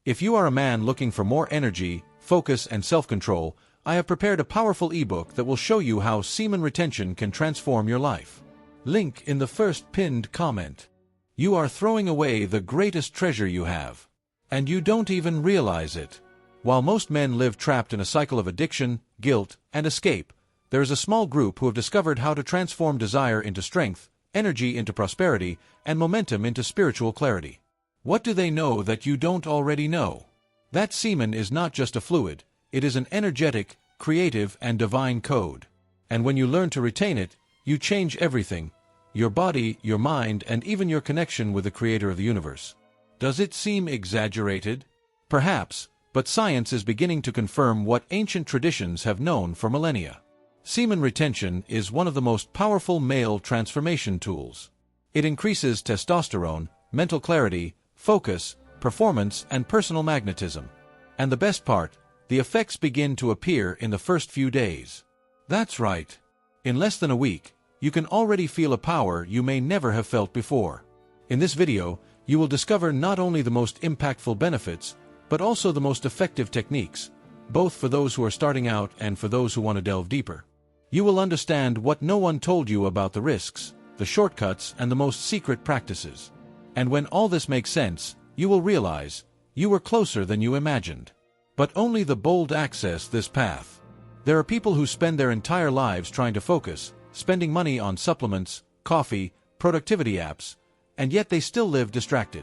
If you are a man looking for more energy, focus, and self-control, I have prepared a powerful ebook that will show you how semen retention can transform your life. Link in the first pinned comment. You are throwing away the greatest treasure you have. And you don't even realize it. While most men live trapped in a cycle of addiction, guilt, and escape, there is a small group who have discovered how to transform desire into strength, energy into prosperity, and momentum into spiritual clarity. What do they know that you don't already know? That semen is not just a fluid, it is an energetic, creative, and divine code. And when you learn to retain it, you change everything: your body, your mind, and even your connection with the Creator of the universe. Does it seem exaggerated? Perhaps, but science is beginning to confirm what ancient traditions have known for millennia. Semen retention is one of the most powerful male transformation tools. It increases testosterone, mental clarity, focus, performance, and personal magnetism. And the best part, the effects begin to appear in the first few days. That's right. In less than a week, you can already feel a power you may never have felt before. In this video, you will discover not only the most impactful benefits, but also the most effective techniques, both for those who are starting out and for those who want to delve deeper. You will understand what no one told you about the risks, the shortcuts, and the most secret practices. And when all this makes sense, you will realize you were closer than you imagined. But only the bold access this path. There are people who spend their entire lives trying to focus, spending money on supplements, coffee, productivity apps, and yet they still live distracted.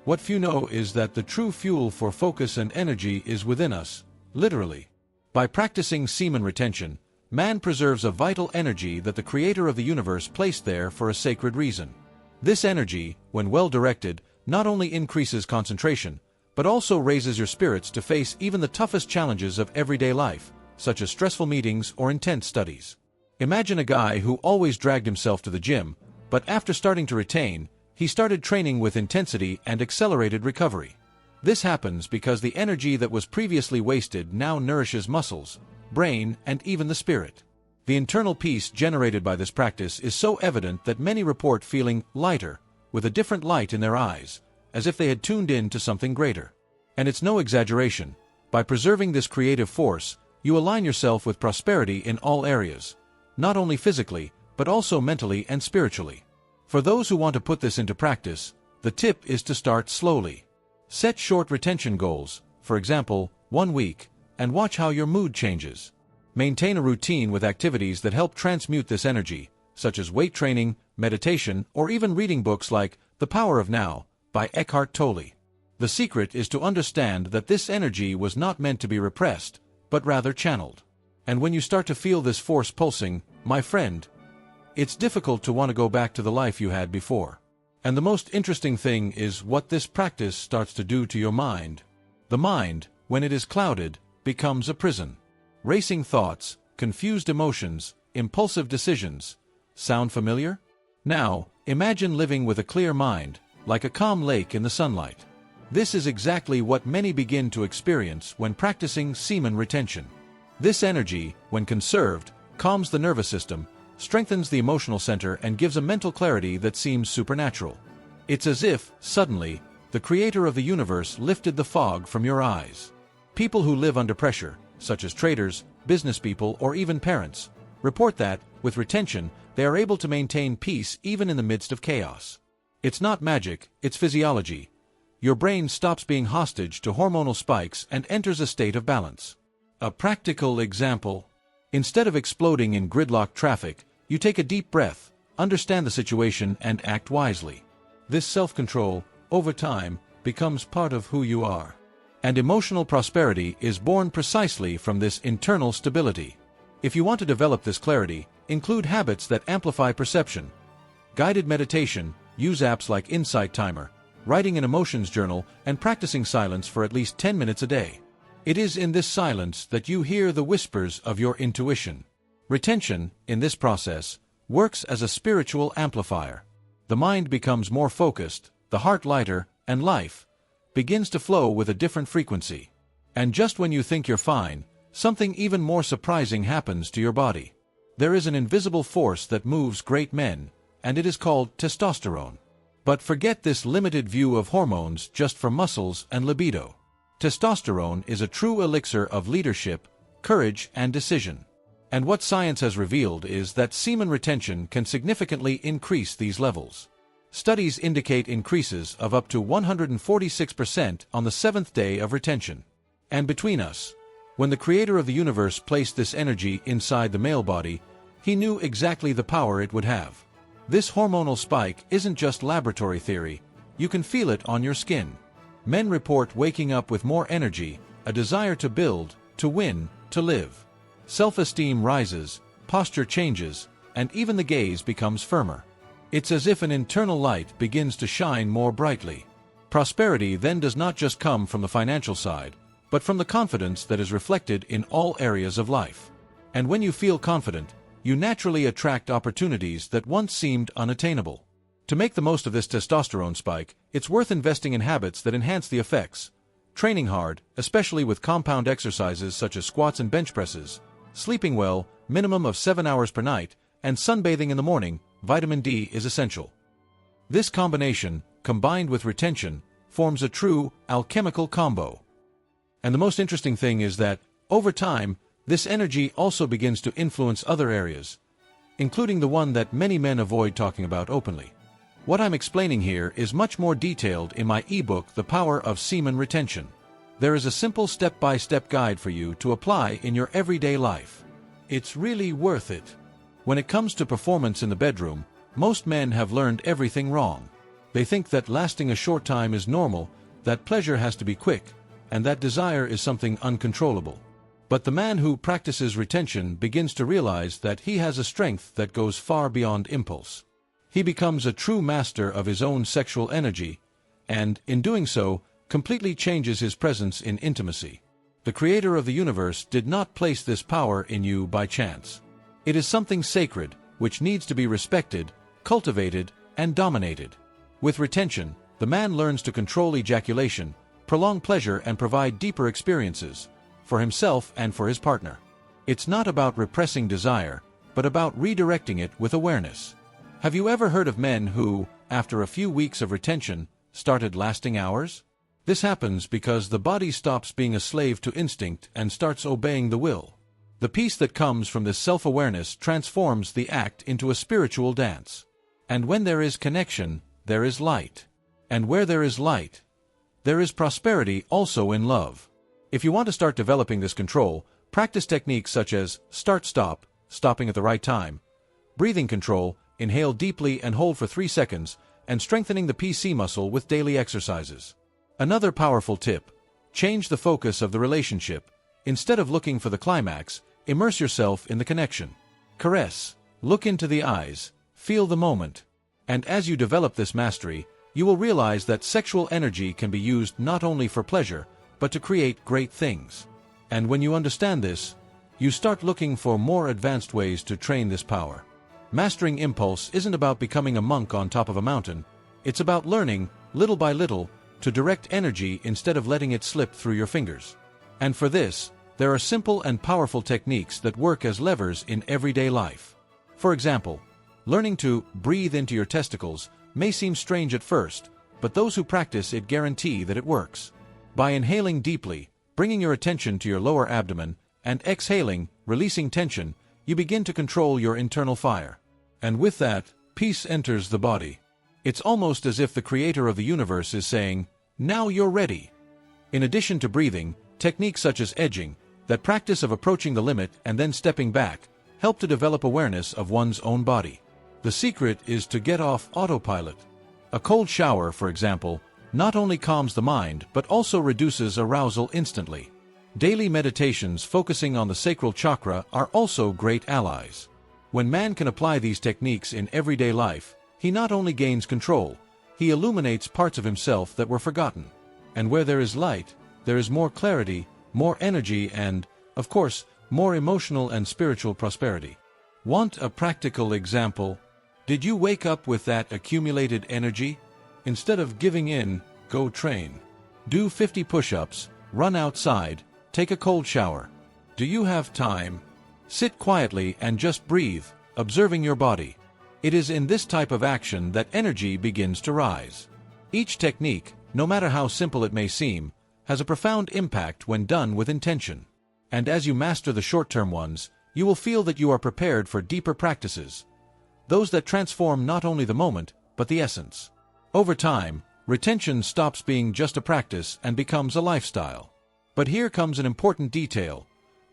What few know is that the true fuel for focus and energy is within us, literally. By practicing semen retention, man preserves a vital energy that the Creator of the universe placed there for a sacred reason. This energy, when well directed, not only increases concentration, but also raises your spirits to face even the toughest challenges of everyday life, such as stressful meetings or intense studies. Imagine a guy who always dragged himself to the gym, but after starting to retain, he started training with intensity and accelerated recovery. This happens because the energy that was previously wasted now nourishes muscles, brain, and even the spirit. The internal peace generated by this practice is so evident that many report feeling lighter, with a different light in their eyes, as if they had tuned in to something greater. And it's no exaggeration. By preserving this creative force, you align yourself with prosperity in all areas, not only physically, but also mentally and spiritually. For those who want to put this into practice, the tip is to start slowly. Set short retention goals, for example, 1 week, and watch how your mood changes. Maintain a routine with activities that help transmute this energy, such as weight training, meditation, or even reading books like The Power of Now by Eckhart Tolle. The secret is to understand that this energy was not meant to be repressed, but rather channeled. And when you start to feel this force pulsing, my friend, it's difficult to want to go back to the life you had before. And the most interesting thing is what this practice starts to do to your mind. The mind, when it is clouded, becomes a prison. Racing thoughts, confused emotions, impulsive decisions. Sound familiar? Now, imagine living with a clear mind, like a calm lake in the sunlight. This is exactly what many begin to experience when practicing semen retention. This energy, when conserved, calms the nervous system, strengthens the emotional center, and gives a mental clarity that seems supernatural. It's as if, suddenly, the Creator of the universe lifted the fog from your eyes. People who live under pressure, such as traders, business people, or even parents, report that, with retention, they are able to maintain peace even in the midst of chaos. It's not magic, it's physiology. Your brain stops being hostage to hormonal spikes and enters a state of balance. A practical example. Instead of exploding in gridlock traffic, you take a deep breath, understand the situation, and act wisely. This self-control, over time, becomes part of who you are. And emotional prosperity is born precisely from this internal stability. If you want to develop this clarity, include habits that amplify perception. Guided meditation, use apps like Insight Timer, writing an emotions journal, and practicing silence for at least 10 minutes a day. It is in this silence that you hear the whispers of your intuition. Retention, in this process, works as a spiritual amplifier. The mind becomes more focused, the heart lighter, and life begins to flow with a different frequency. And just when you think you're fine, something even more surprising happens to your body. There is an invisible force that moves great men, and it is called testosterone. But forget this limited view of hormones just for muscles and libido. Testosterone is a true elixir of leadership, courage, and decision. And what science has revealed is that semen retention can significantly increase these levels. Studies indicate increases of up to 146% on the 7th day of retention. And between us, when the creator of the universe placed this energy inside the male body, he knew exactly the power it would have. This hormonal spike isn't just laboratory theory, you can feel it on your skin. Men report waking up with more energy, a desire to build, to win, to live. Self-esteem rises, posture changes, and even the gaze becomes firmer. It's as if an internal light begins to shine more brightly. Prosperity then does not just come from the financial side, but from the confidence that is reflected in all areas of life. And when you feel confident, you naturally attract opportunities that once seemed unattainable. To make the most of this testosterone spike, it's worth investing in habits that enhance the effects. Training hard, especially with compound exercises such as squats and bench presses, sleeping well, minimum of 7 hours per night, and sunbathing in the morning. Vitamin D is essential. This combination, combined with retention, forms a true alchemical combo. And the most interesting thing is that, over time, this energy also begins to influence other areas, including the one that many men avoid talking about openly. What I'm explaining here is much more detailed in my ebook, The Power of Semen Retention. There is a simple step-by-step guide for you to apply in your everyday life. It's really worth it. When it comes to performance in the bedroom, most men have learned everything wrong. They think that lasting a short time is normal, that pleasure has to be quick, and that desire is something uncontrollable. But the man who practices retention begins to realize that he has a strength that goes far beyond impulse. He becomes a true master of his own sexual energy, and, in doing so, completely changes his presence in intimacy. The creator of the universe did not place this power in you by chance. It is something sacred, which needs to be respected, cultivated, and dominated. With retention, the man learns to control ejaculation, prolong pleasure, and provide deeper experiences, for himself and for his partner. It's not about repressing desire, but about redirecting it with awareness. Have you ever heard of men who, after a few weeks of retention, started lasting hours? This happens because the body stops being a slave to instinct and starts obeying the will. The peace that comes from this self-awareness transforms the act into a spiritual dance. And when there is connection, there is light. And where there is light, there is prosperity also in love. If you want to start developing this control, practice techniques such as start-stop, stopping at the right time, breathing control, inhale deeply and hold for 3 seconds, and strengthening the PC muscle with daily exercises. Another powerful tip: change the focus of the relationship. Instead of looking for the climax, immerse yourself in the connection. Caress, look into the eyes, feel the moment. And as you develop this mastery, you will realize that sexual energy can be used not only for pleasure, but to create great things. And when you understand this, you start looking for more advanced ways to train this power. Mastering impulse isn't about becoming a monk on top of a mountain. It's about learning, little by little, to direct energy instead of letting it slip through your fingers. And for this, there are simple and powerful techniques that work as levers in everyday life. For example, learning to breathe into your testicles may seem strange at first, but those who practice it guarantee that it works. By inhaling deeply, bringing your attention to your lower abdomen, and exhaling, releasing tension, you begin to control your internal fire. And with that, peace enters the body. It's almost as if the creator of the universe is saying, "Now you're ready." In addition to breathing, techniques such as edging, that practice of approaching the limit and then stepping back, help to develop awareness of one's own body. The secret is to get off autopilot. A cold shower, for example, not only calms the mind but also reduces arousal instantly. Daily meditations focusing on the sacral chakra are also great allies. When man can apply these techniques in everyday life, he not only gains control, he illuminates parts of himself that were forgotten. And where there is light, there is more clarity, more energy, and, of course, more emotional and spiritual prosperity. Want a practical example? Did you wake up with that accumulated energy? Instead of giving in, go train. Do 50 push-ups, run outside, take a cold shower. Do you have time? Sit quietly and just breathe, observing your body. It is in this type of action that energy begins to rise. Each technique, no matter how simple it may seem, has a profound impact when done with intention. And as you master the short-term ones, you will feel that you are prepared for deeper practices, those that transform not only the moment, but the essence. Over time, retention stops being just a practice and becomes a lifestyle. But here comes an important detail.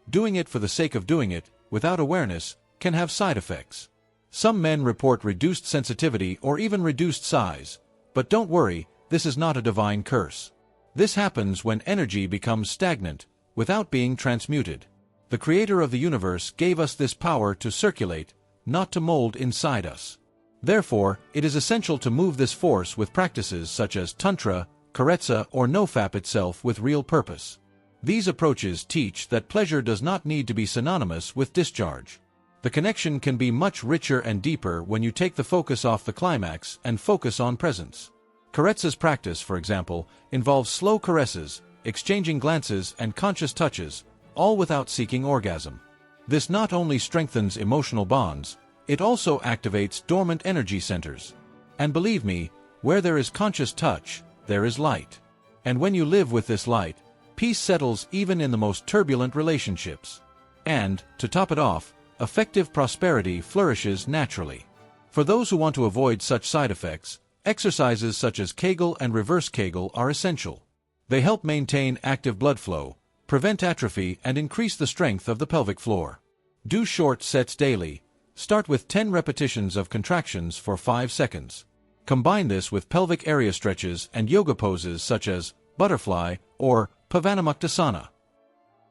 Doing it for the sake of doing it, without awareness, can have side effects. Some men report reduced sensitivity or even reduced size. But don't worry, this is not a divine curse. This happens when energy becomes stagnant, without being transmuted. The Creator of the universe gave us this power to circulate, not to mold inside us. Therefore, it is essential to move this force with practices such as Tantra, Karetsa, or NoFap itself with real purpose. These approaches teach that pleasure does not need to be synonymous with discharge. The connection can be much richer and deeper when you take the focus off the climax and focus on presence. Karetsa's practice, for example, involves slow caresses, exchanging glances and conscious touches, all without seeking orgasm. This not only strengthens emotional bonds, it also activates dormant energy centers. And believe me, where there is conscious touch, there is light. And when you live with this light, peace settles even in the most turbulent relationships. And, to top it off, effective prosperity flourishes naturally. For those who want to avoid such side effects, exercises such as Kegel and reverse Kegel are essential. They help maintain active blood flow, prevent atrophy, and increase the strength of the pelvic floor. Do short sets daily. Start with 10 repetitions of contractions for 5 seconds. Combine this with pelvic area stretches and yoga poses such as butterfly or Pavanamuktasana.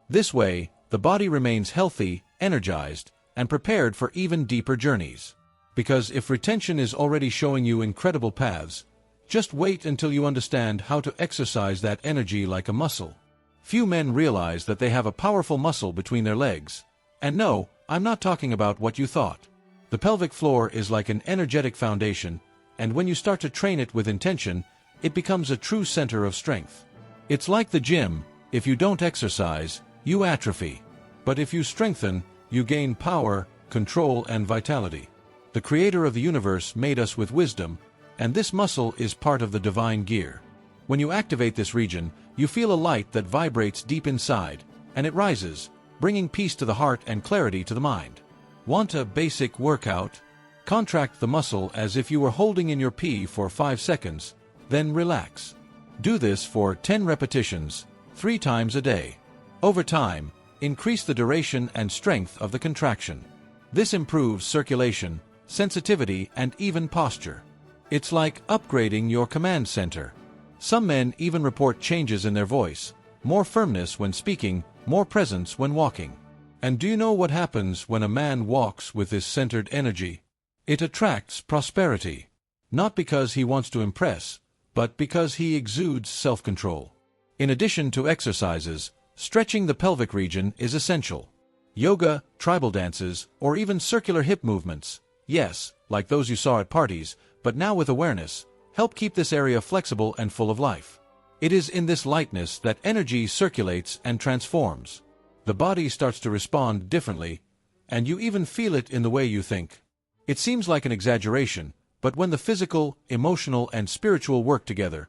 This way, the body remains healthy, energized, and prepared for even deeper journeys. Because if retention is already showing you incredible paths, just wait until you understand how to exercise that energy like a muscle. Few men realize that they have a powerful muscle between their legs. And no, I'm not talking about what you thought. The pelvic floor is like an energetic foundation, and when you start to train it with intention, it becomes a true center of strength. It's like the gym. If you don't exercise, you atrophy. But if you strengthen, you gain power, control, and vitality. The Creator of the universe made us with wisdom, and this muscle is part of the divine gear. When you activate this region, you feel a light that vibrates deep inside, and it rises, bringing peace to the heart and clarity to the mind. Want a basic workout? Contract the muscle as if you were holding in your pee for 5 seconds, then relax. Do this for 10 repetitions, 3 times a day. Over time, increase the duration and strength of the contraction. This improves circulation, sensitivity, and even posture. It's like upgrading your command center. Some men even report changes in their voice, more firmness when speaking, more presence when walking. And do you know what happens when a man walks with this centered energy? It attracts prosperity. Not because he wants to impress, but because he exudes self-control. In addition to exercises, stretching the pelvic region is essential. Yoga, tribal dances, or even circular hip movements, yes, like those you saw at parties, but now with awareness, help keep this area flexible and full of life. It is in this lightness that energy circulates and transforms. The body starts to respond differently, and you even feel it in the way you think. It seems like an exaggeration, but when the physical, emotional, and spiritual work together,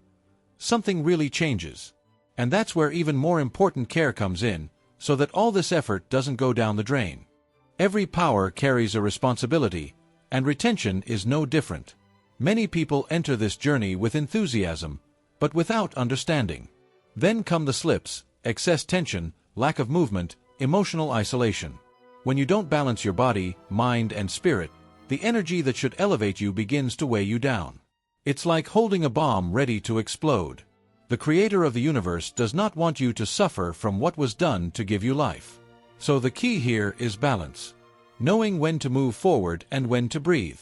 something really changes. And that's where even more important care comes in, so that all this effort doesn't go down the drain. Every power carries a responsibility, and retention is no different. Many people enter this journey with enthusiasm, but without understanding. Then come the slips, excess tension, lack of movement, emotional isolation. When you don't balance your body, mind, and spirit, the energy that should elevate you begins to weigh you down. It's like holding a bomb ready to explode. The Creator of the universe does not want you to suffer from what was done to give you life. So the key here is balance. Knowing when to move forward and when to breathe.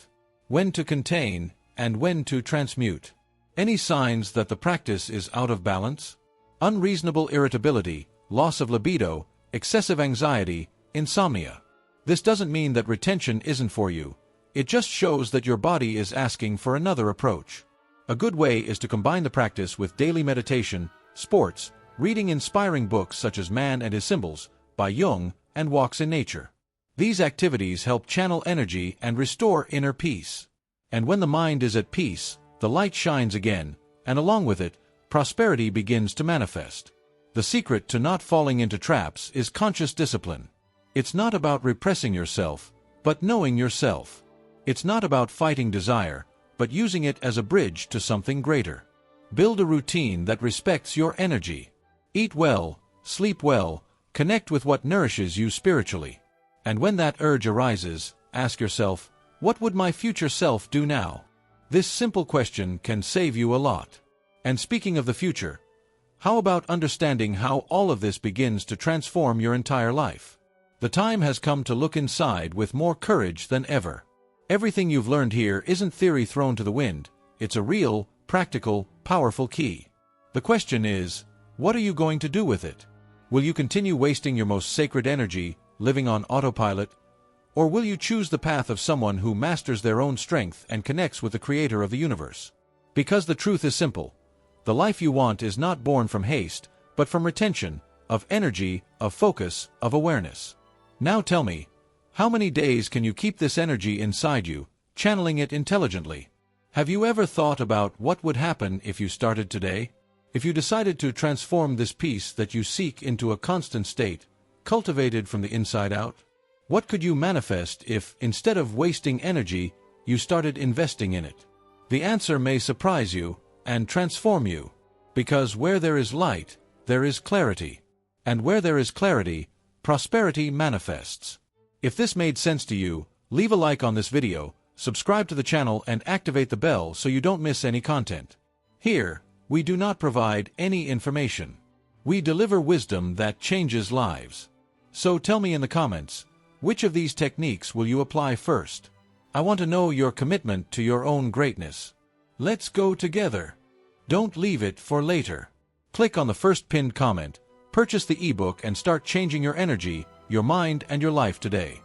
When to contain and when to transmute. Any signs that the practice is out of balance? Unreasonable irritability, loss of libido, excessive anxiety, insomnia. This doesn't mean that retention isn't for you. It just shows that your body is asking for another approach. A good way is to combine the practice with daily meditation, sports, reading inspiring books such as Man and His Symbols by Jung, and walks in nature. These activities help channel energy and restore inner peace. And when the mind is at peace, the light shines again, and along with it, prosperity begins to manifest. The secret to not falling into traps is conscious discipline. It's not about repressing yourself, but knowing yourself. It's not about fighting desire, but using it as a bridge to something greater. Build a routine that respects your energy. Eat well, sleep well, connect with what nourishes you spiritually. And when that urge arises, ask yourself, what would my future self do now? This simple question can save you a lot. And speaking of the future, how about understanding how all of this begins to transform your entire life? The time has come to look inside with more courage than ever. Everything you've learned here isn't theory thrown to the wind, it's a real, practical, powerful key. The question is, what are you going to do with it? Will you continue wasting your most sacred energy, living on autopilot? Or will you choose the path of someone who masters their own strength and connects with the creator of the universe? Because the truth is simple. The life you want is not born from haste, but from retention, of energy, of focus, of awareness. Now tell me, how many days can you keep this energy inside you, channeling it intelligently? Have you ever thought about what would happen if you started today? If you decided to transform this peace that you seek into a constant state, cultivated from the inside out? What could you manifest if, instead of wasting energy, you started investing in it? The answer may surprise you and transform you. Because where there is light, there is clarity. And where there is clarity, prosperity manifests. If this made sense to you, leave a like on this video, subscribe to the channel and activate the bell so you don't miss any content. Here, we do not provide any information. We deliver wisdom that changes lives. So tell me in the comments, which of these techniques will you apply first? I want to know your commitment to your own greatness. Let's go together. Don't leave it for later. Click on the first pinned comment, purchase the ebook and start changing your energy, your mind and your life today.